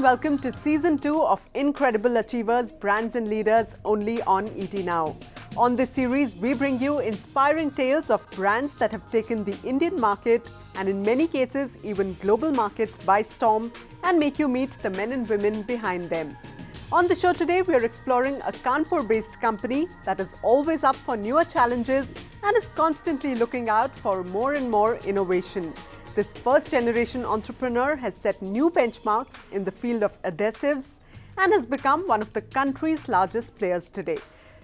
welcome to Season 2 of Incredible Achievers, Brands and Leaders only on ET Now. On this series, we bring you inspiring tales of brands that have taken the Indian market and in many cases even global markets by storm and make you meet the men and women behind them. On the show today, we are exploring a Kanpur-based company that is always up for newer challenges and is constantly looking out for more and more innovation. This first-generation entrepreneur has set new benchmarks in the field of adhesives and has become one of the country's largest players today.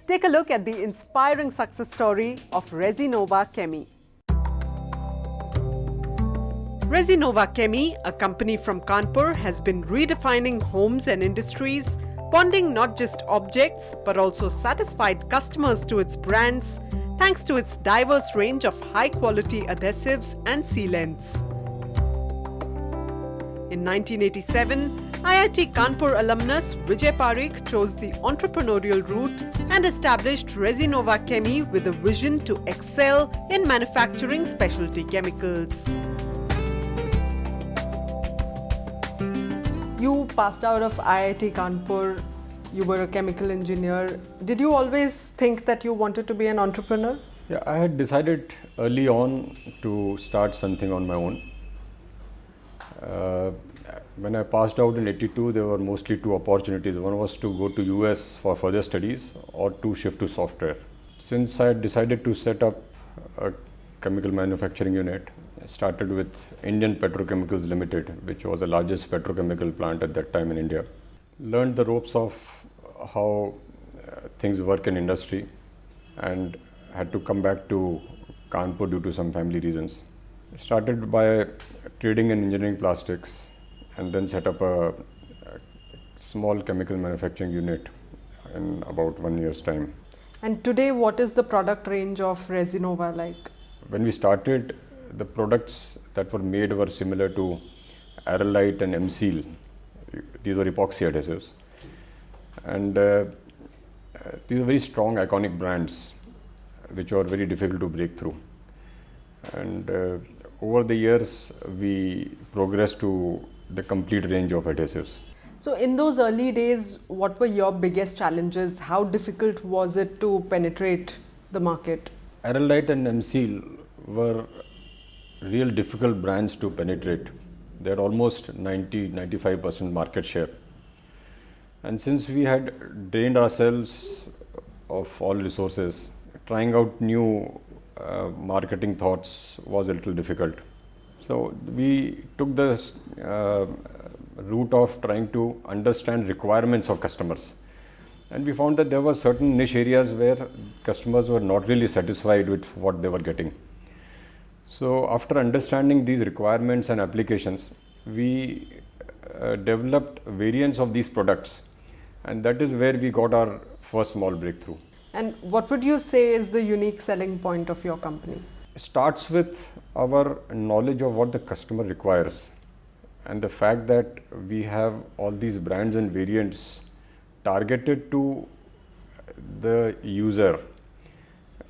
Take a look at the inspiring success story of Resinova Chemie. Resinova Chemie, a company from Kanpur, has been redefining homes and industries, bonding not just objects but also satisfied customers to its brands, thanks to its diverse range of high-quality adhesives and sealants. In 1987, IIT Kanpur alumnus Vijay Parikh chose the entrepreneurial route and established Resinova Chemie with a vision to excel in manufacturing specialty chemicals. You passed out of IIT Kanpur. You were a chemical engineer. Did you always think that you wanted to be an entrepreneur? Yeah, I had decided early on to start something on my own. When I passed out in '82, there were mostly two opportunities. One was to go to US for further studies or to shift to software. Since I had decided to set up a chemical manufacturing unit, I started with Indian Petrochemicals Limited, which was the largest petrochemical plant at that time in India. Learned the ropes of how things work in industry and had to come back to Kanpur due to some family reasons. Started by trading in engineering plastics and then set up a small chemical manufacturing unit in about 1 year's time. And today, what is the product range of Resinova like? When we started, the products that were made were similar to Araldite and M-Seal. These were epoxy adhesives. And these are very strong, iconic brands, which are very difficult to break through. And over the years, we progressed to the complete range of adhesives. So in those early days, what were your biggest challenges? How difficult was it to penetrate the market? Araldite and M-Seal were real difficult brands to penetrate. They had almost 90-95% market share. And since we had drained ourselves of all resources, trying out new marketing thoughts was a little difficult. So we took the route of trying to understand requirements of customers. And we found that there were certain niche areas where customers were not really satisfied with what they were getting. So after understanding these requirements and applications, we developed variants of these products, and that is where we got our first small breakthrough. And what would you say is the unique selling point of your company? It starts with our knowledge of what the customer requires and the fact that we have all these brands and variants targeted to the user.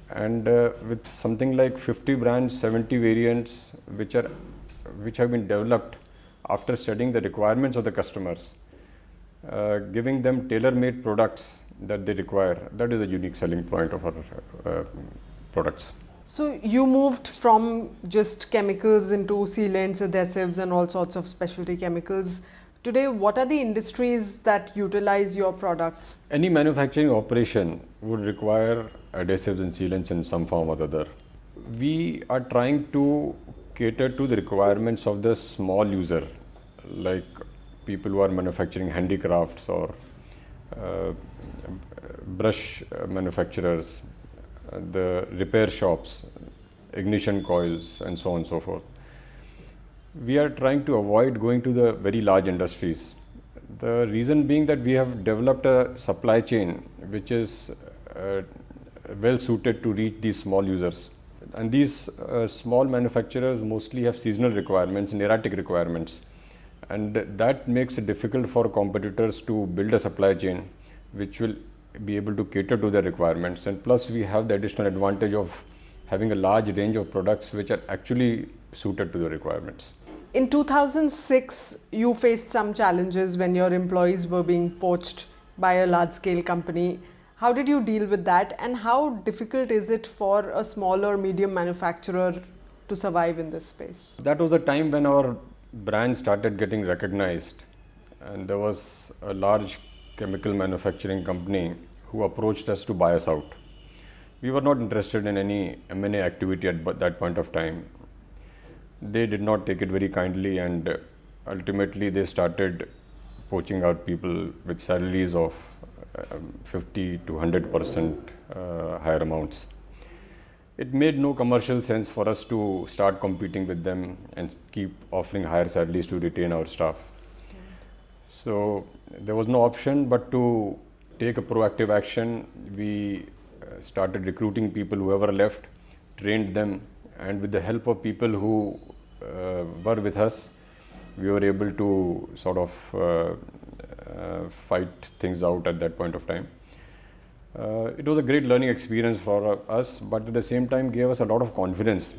And with something like 50 brands, 70 variants, which have been developed after studying the requirements of the customers, giving them tailor-made products that they require. That is a unique selling point of our products. So you moved from just chemicals into sealants, adhesives and all sorts of specialty chemicals. Today, what are the industries that utilize your products? Any manufacturing operation would require adhesives and sealants in some form or other. We are trying to cater to the requirements of the small user, like people who are manufacturing handicrafts or brush manufacturers, the repair shops, ignition coils and so on and so forth. We are trying to avoid going to the very large industries. The reason being that we have developed a supply chain which is well suited to reach these small users. And these small manufacturers mostly have seasonal requirements and erratic requirements. And that makes it difficult for competitors to build a supply chain which will be able to cater to their requirements. And plus we have the additional advantage of having a large range of products which are actually suited to the requirements. In 2006, you faced some challenges when your employees were being poached by a large-scale company. How did you deal with that, and how difficult is it for a small or medium manufacturer to survive in this space? That was a time when our brand started getting recognized, and there was a large chemical manufacturing company who approached us to buy us out. We were not interested in any M&A activity at that point of time. They did not take it very kindly, and ultimately they started poaching out people with salaries of 50 to 100% higher amounts. It made no commercial sense for us to start competing with them and keep offering higher salaries to retain our staff. So there was no option but to take a proactive action. We started recruiting people, whoever left, trained them, and with the help of people who were with us, we were able to sort of fight things out at that point of time. It was a great learning experience for us, but at the same time gave us a lot of confidence.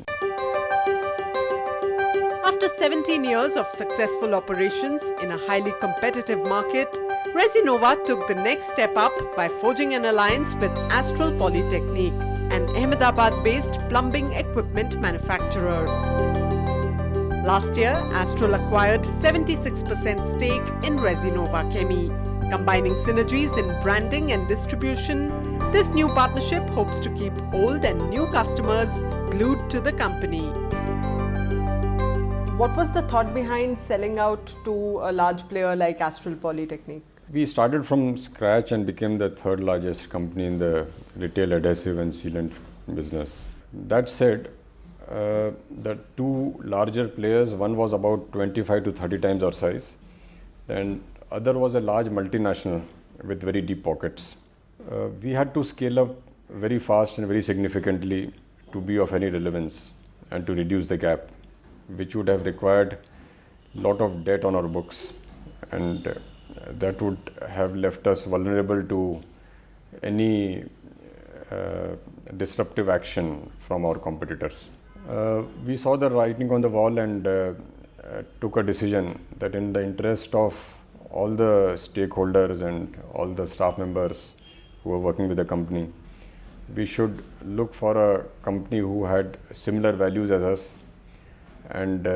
After 17 years of successful operations in a highly competitive market, Resinova took the next step up by forging an alliance with Astral Polytechnique, an Ahmedabad-based plumbing equipment manufacturer. Last year, Astral acquired 76% stake in Resinova Chemie. Combining synergies in branding and distribution, this new partnership hopes to keep old and new customers glued to the company. What was the thought behind selling out to a large player like Astral Polytechnique? We started from scratch and became the third largest company in the retail adhesive and sealant business. That said, the two larger players, one was about 25 to 30 times our size, and other was a large multinational with very deep pockets. We had to scale up very fast and very significantly to be of any relevance and to reduce the gap, which would have required a lot of debt on our books, and that would have left us vulnerable to any disruptive action from our competitors. We saw the writing on the wall and took a decision that in the interest of all the stakeholders and all the staff members who were working with the company, we should look for a company who had similar values as us and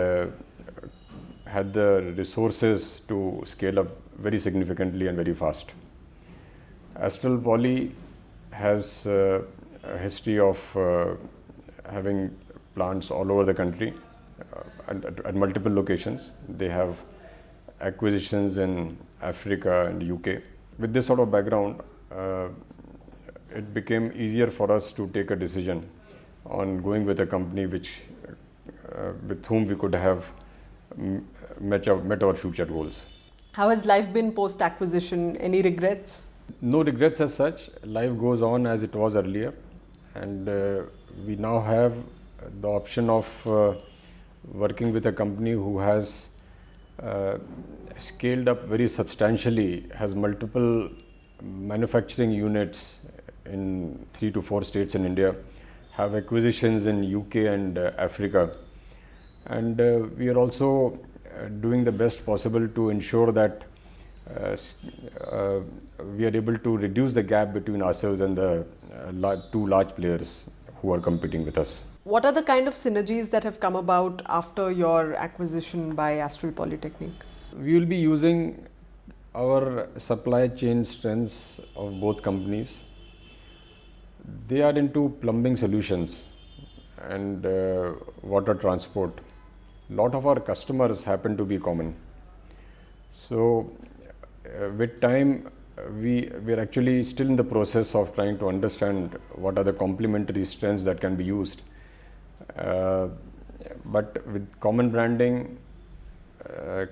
had the resources to scale up very significantly and very fast. Astral Poly has a history of having plants all over the country at multiple locations. They have acquisitions in Africa and UK. With this sort of background, it became easier for us to take a decision on going with a company with whom we could have met our future goals. How has life been post-acquisition? Any regrets? No regrets as such. Life goes on as it was earlier, and we now have the option of working with a company who has scaled up very substantially, has multiple manufacturing units in 3 to 4 states in India, have acquisitions in UK and Africa, and we are also doing the best possible to ensure that we are able to reduce the gap between ourselves and the two large players who are competing with us. What are the kind of synergies that have come about after your acquisition by Astral Polytechnique? We will be using our supply chain strengths of both companies. They are into plumbing solutions and water transport. A lot of our customers happen to be common. So with time, we are actually still in the process of trying to understand what are the complementary strengths that can be used. But with common branding,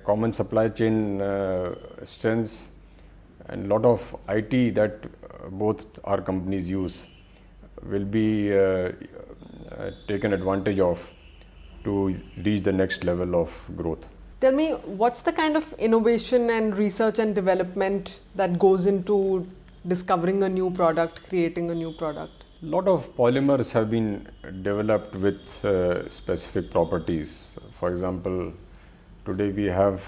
common supply chain strengths, and a lot of IT that both our companies use will be taken advantage of to reach the next level of growth. Tell me, what's the kind of innovation and research and development that goes into discovering a new product, creating a new product? A lot of polymers have been developed with specific properties. For example, today we have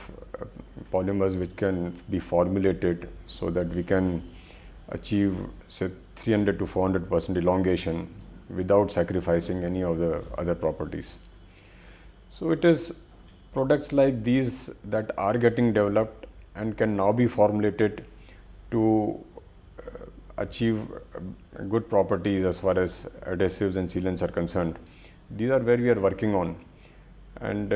polymers which can be formulated so that we can achieve say 300 to 400% elongation without sacrificing any of the other properties. So it is products like these that are getting developed and can now be formulated to achieve good properties as far as adhesives and sealants are concerned. These are where we are working on, and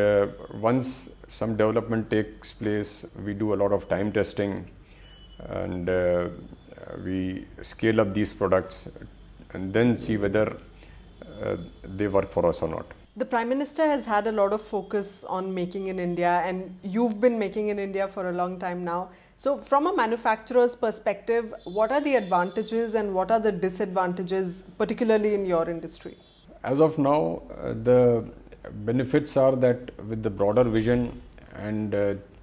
once some development takes place, we do a lot of time testing, and we scale up these products and then see whether they work for us or not. The Prime Minister has had a lot of focus on making in India, and you've been making in India for a long time now. So from a manufacturer's perspective, what are the advantages and what are the disadvantages, particularly in your industry? As of now, the benefits are that with the broader vision and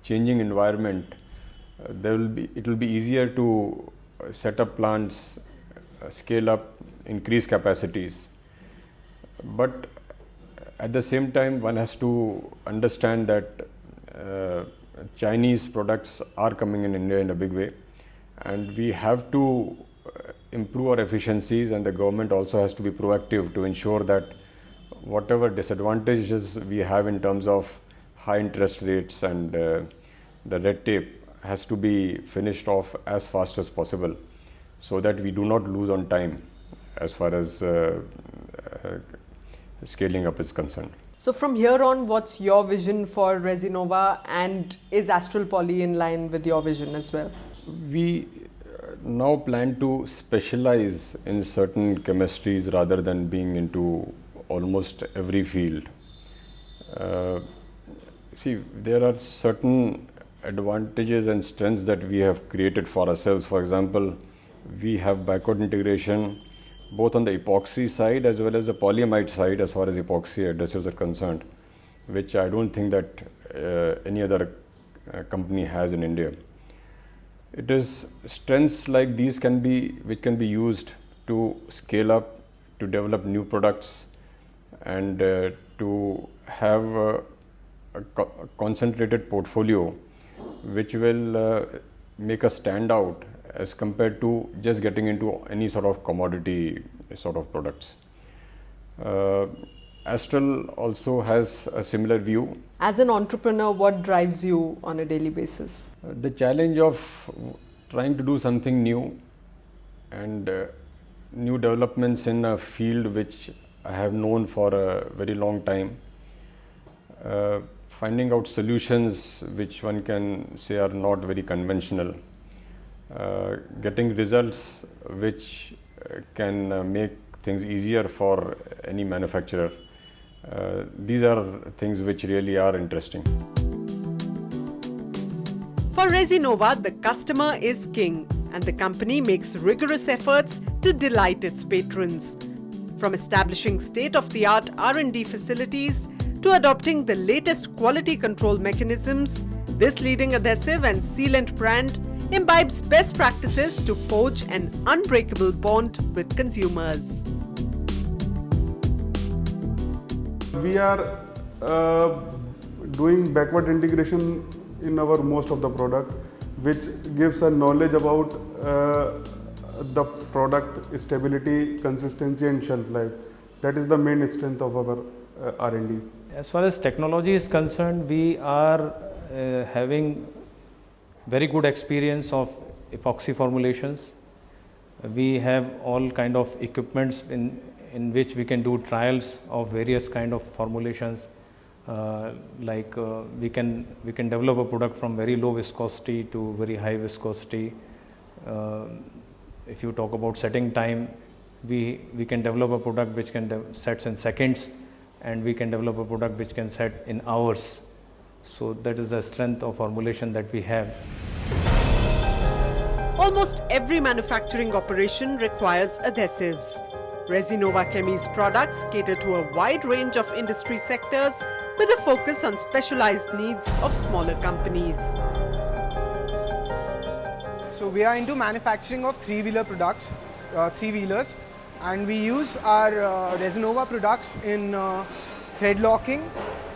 changing environment, it will be easier to set up plants, scale up, increase capacities. But at the same time, one has to understand that Chinese products are coming in India in a big way, and we have to improve our efficiencies, and the government also has to be proactive to ensure that whatever disadvantages we have in terms of high interest rates and the red tape has to be finished off as fast as possible, so that we do not lose on time as far as scaling up is concerned. So from here on, what's your vision for Resinova, and is Astral Poly in line with your vision as well? We now plan to specialize in certain chemistries rather than being into almost every field. See, there are certain advantages and strengths that we have created for ourselves. For example, we have backward integration both on the epoxy side as well as the polyamide side as far as epoxy adhesives are concerned, which I don't think that any other company has in India. It is strengths like these which can be used to scale up, to develop new products, and to have a concentrated portfolio which will make us stand out as compared to just getting into any sort of commodity sort of products. Astral also has a similar view. As an entrepreneur, what drives you on a daily basis? The challenge of trying to do something new and new developments in a field which I have known for a very long time. Finding out solutions which one can say are not very conventional. Getting results which can make things easier for any manufacturer. These are things which really are interesting. For Resinova, the customer is king, and the company makes rigorous efforts to delight its patrons. From establishing state-of-the-art R&D facilities to adopting the latest quality control mechanisms, this leading adhesive and sealant brand imbibes best practices to forge an unbreakable bond with consumers. We are doing backward integration in our most of the product, which gives a knowledge about the product stability, consistency and shelf life. That is the main strength of our R&D. As far as technology is concerned, we are having very good experience of epoxy formulations. We have all kind of equipments in which we can do trials of various kind of formulations. We can develop a product from very low viscosity to very high viscosity. If you talk about setting time, we can develop a product which can sets in seconds, and we can develop a product which can set in hours. So that is the strength of formulation that we have. Almost every manufacturing operation requires adhesives. Resinova Chemie's products cater to a wide range of industry sectors with a focus on specialized needs of smaller companies. So we are into manufacturing of three-wheeler products, three-wheelers, and we use our Resinova products in thread locking,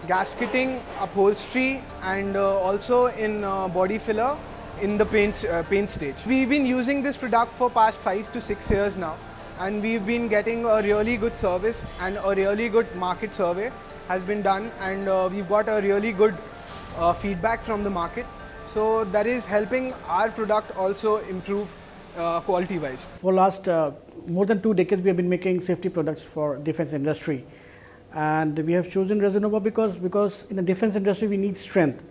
gasketing, upholstery, and also in body filler in the paint stage. We've been using this product for past 5 to 6 years now, and we've been getting a really good service, and a really good market survey has been done, and we've got a really good feedback from the market. So that is helping our product also improve quality wise. For last more than 2 decades, we have been making safety products for defense industry, and we have chosen Resinova because in the defense industry we need strength,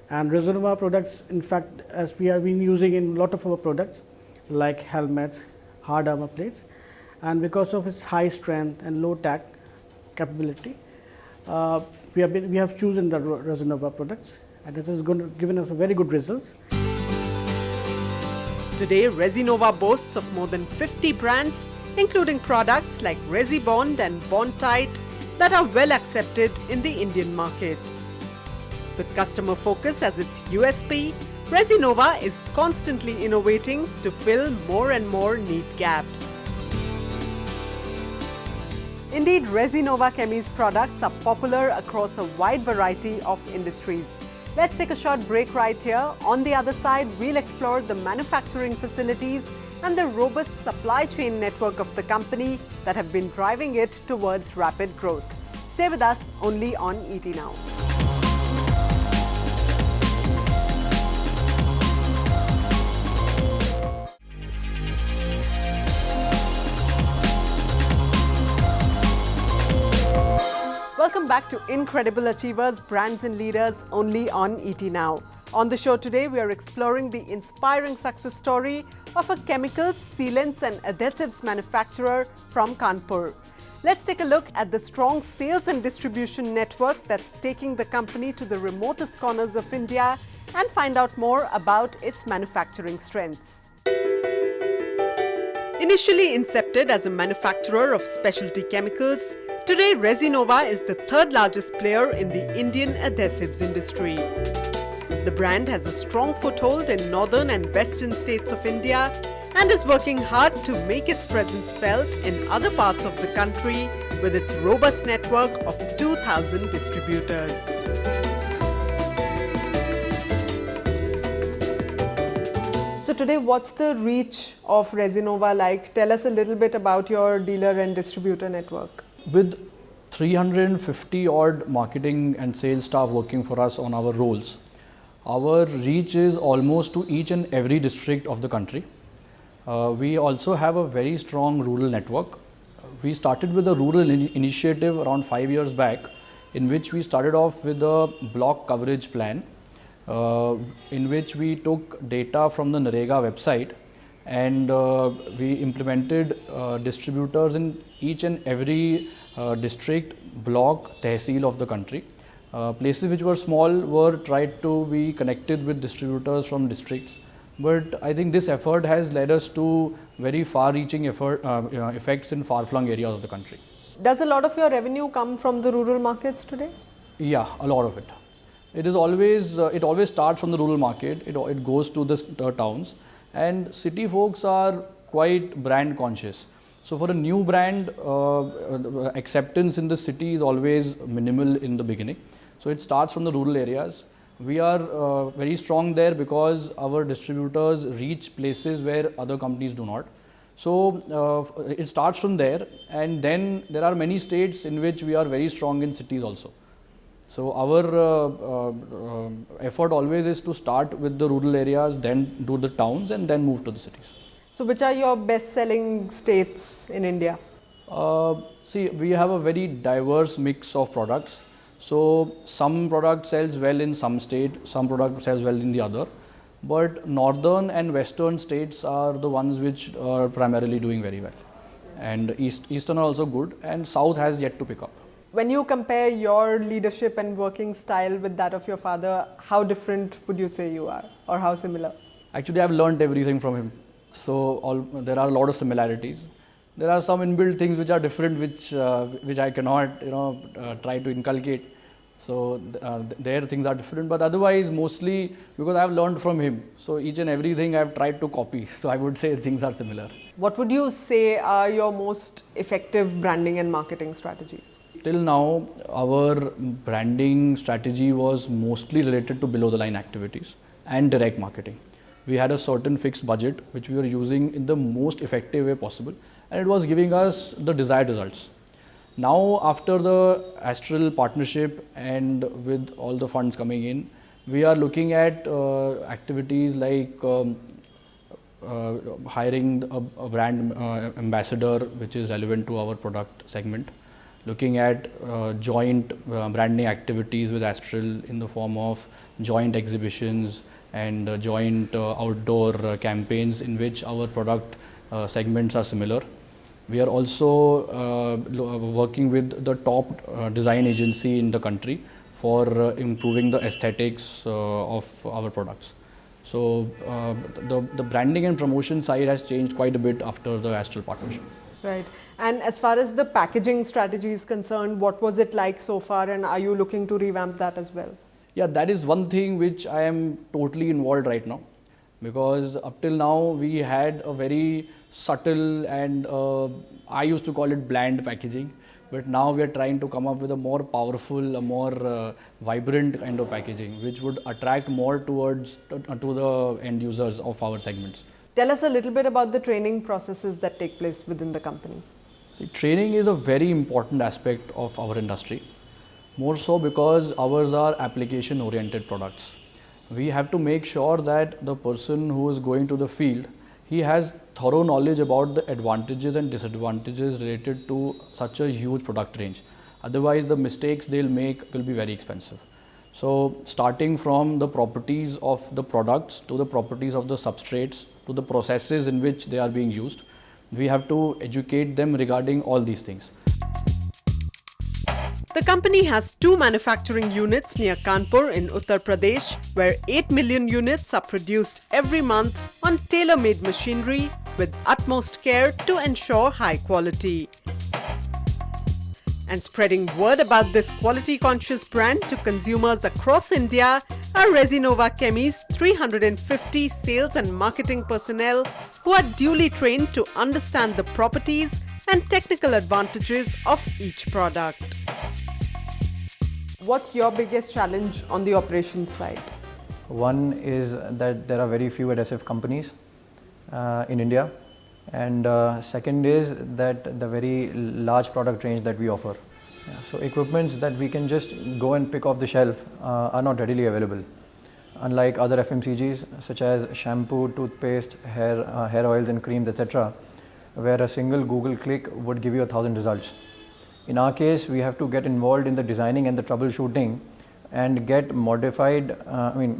and Resinova products, in fact, as we have been using in a lot of our products like helmets, hard armor plates, and because of its high strength and low tack capability, we have chosen the Resinova products, and it has given us a very good results. Today, Resinova boasts of more than 50 brands, including products like Resibond and Bondtight that are well accepted in the Indian market. With customer focus as its USP, Resinova is constantly innovating to fill more and more need gaps. Indeed, Resinova Chemie's products are popular across a wide variety of industries. Let's take a short break right here. On the other side, we'll explore the manufacturing facilities and the robust supply chain network of the company that have been driving it towards rapid growth. Stay with us only on ET Now. Welcome back to Incredible Achievers, Brands and Leaders, only on ET Now. On the show today, we are exploring the inspiring success story of a chemicals, sealants and adhesives manufacturer from Kanpur. Let's take a look at the strong sales and distribution network that's taking the company to the remotest corners of India and find out more about its manufacturing strengths. Initially incepted as a manufacturer of specialty chemicals, today Resinova is the third largest player in the Indian adhesives industry. The brand has a strong foothold in northern and western states of India and is working hard to make its presence felt in other parts of the country with its robust network of 2,000 distributors. So today, what's the reach of Resinova like? Tell us a little bit about your dealer and distributor network. With 350 odd marketing and sales staff working for us on our roles, our reach is almost to each and every district of the country. We also have a very strong rural network. We started with a rural initiative around 5 years back, in which we started off with a block coverage plan, in which we took data from the NREGA website and we implemented distributors in each and every district, block, tehsil of the country. Places which were small were tried to be connected with distributors from districts, but I think this effort has led us to very far-reaching effects in far-flung areas of the country. Does a lot of your revenue come from the rural markets today? Yeah, a lot of it. It is always it always starts from the rural market. It goes to the towns, and city folks are quite brand conscious. So for a new brand, acceptance in the city is always minimal in the beginning. So it starts from the rural areas. We are very strong there because our distributors reach places where other companies do not. So it starts from there, and then there are many states in which we are very strong in cities also. So our effort always is to start with the rural areas, then do the towns, and then move to the cities. So which are your best-selling states in India? See, we have a very diverse mix of products. So some product sells well in some state, some product sells well in the other. But northern and western states are the ones which are primarily doing very well. And eastern are also good, and south has yet to pick up. When you compare your leadership and working style with that of your father, how different would you say you are, or how similar? Actually, I've learned everything from him. So there are a lot of similarities. There are some inbuilt things which are different, which I cannot try to inculcate. So there things are different, but otherwise mostly because I have learned from him. So each and everything I have tried to copy. So I would say things are similar. What would you say are your most effective branding and marketing strategies? Till now, our branding strategy was mostly related to below the line activities and direct marketing. We had a certain fixed budget which we were using in the most effective way possible, and it was giving us the desired results. Now, after the Astral partnership and with all the funds coming in, we are looking at activities like hiring a brand ambassador which is relevant to our product segment, looking at joint branding activities with Astral in the form of joint exhibitions and joint outdoor campaigns in which our product segments are similar. We are also working with the top design agency in the country for improving the aesthetics of our products. So the branding and promotion side has changed quite a bit after the Astral partnership. Right. And as far as the packaging strategy is concerned, what was it like so far, and are you looking to revamp that as well? Yeah, that is one thing which I am totally involved right now, because up till now we had a very subtle and I used to call it bland packaging, but now we are trying to come up with a more powerful, a more vibrant kind of packaging which would attract more towards to the end users of our segments. Tell us a little bit about the training processes that take place within the company. See, training is a very important aspect of our industry, more so because ours are application oriented products. We have to make sure that the person who is going to the field, he has thorough knowledge about the advantages and disadvantages related to such a huge product range. Otherwise, the mistakes they'll make will be very expensive. So, starting from the properties of the products to the properties of the substrates to the processes in which they are being used, we have to educate them regarding all these things. The company has 2 manufacturing units near Kanpur in Uttar Pradesh, where 8 million units are produced every month on tailor-made machinery with utmost care to ensure high quality. And spreading word about this quality-conscious brand to consumers across India are Resinova Chemie's 350 sales and marketing personnel who are duly trained to understand the properties and technical advantages of each product. What's your biggest challenge on the operations side? One is that there are very few adhesive companies in India, and second is that the very large product range that we offer. So equipments that we can just go and pick off the shelf are not readily available, unlike other FMCGs such as shampoo, toothpaste, hair oils and creams, etc., where a single Google click would give you 1,000 results. In our case, we have to get involved in the designing and the troubleshooting and get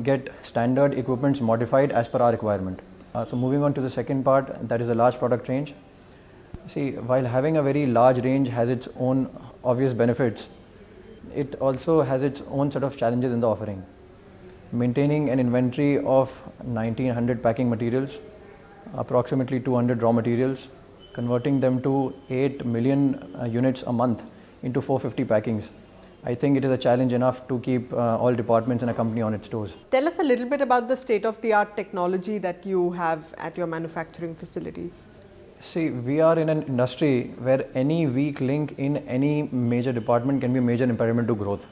get standard equipments modified as per our requirement. So moving on to the second part, that is a large product range. See, while having a very large range has its own obvious benefits, it also has its own set of challenges in the offering. Maintaining an inventory of 1900 packing materials, approximately 200 raw materials, converting them to 8 million units a month into 450 packings. I think it is a challenge enough to keep all departments in a company on its toes. Tell us a little bit about the state-of-the-art technology that you have at your manufacturing facilities. See, we are in an industry where any weak link in any major department can be a major impediment to growth.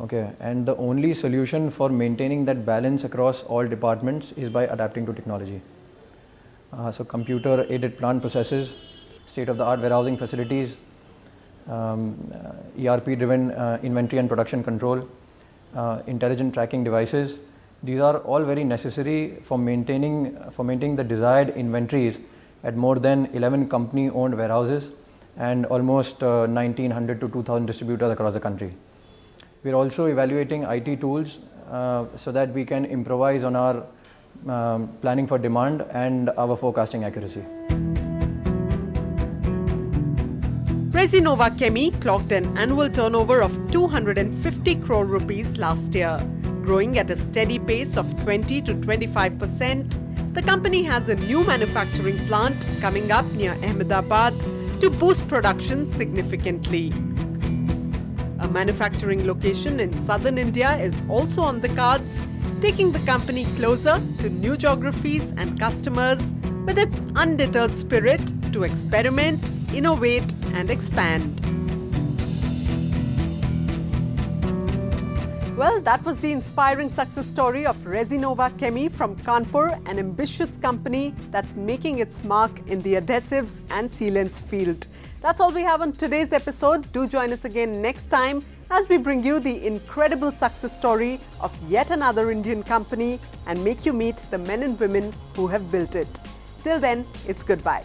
Okay, and the only solution for maintaining that balance across all departments is by adapting to technology. So computer aided plant processes, state-of-the-art warehousing facilities, ERP driven inventory and production control, intelligent tracking devices. These are all very necessary for maintaining the desired inventories at more than 11 company owned warehouses and almost 1900 to 2000 distributors across the country. We are also evaluating IT tools so that we can improvise on our planning for demand and our forecasting accuracy. Resinova Chemie clocked an annual turnover of 250 crore rupees last year. Growing at a steady pace of 20 to 25%, the company has a new manufacturing plant coming up near Ahmedabad to boost production significantly. A A manufacturing location in southern India is also on the cards, taking the company closer to new geographies and customers with its undeterred spirit to experiment, innovate and expand. Well, that was the inspiring success story of Resinova Chemie from Kanpur, an ambitious company that's making its mark in the adhesives and sealants field. That's all we have on today's episode. Do join us again next time as we bring you the incredible success story of yet another Indian company and make you meet the men and women who have built it. Till then, it's goodbye.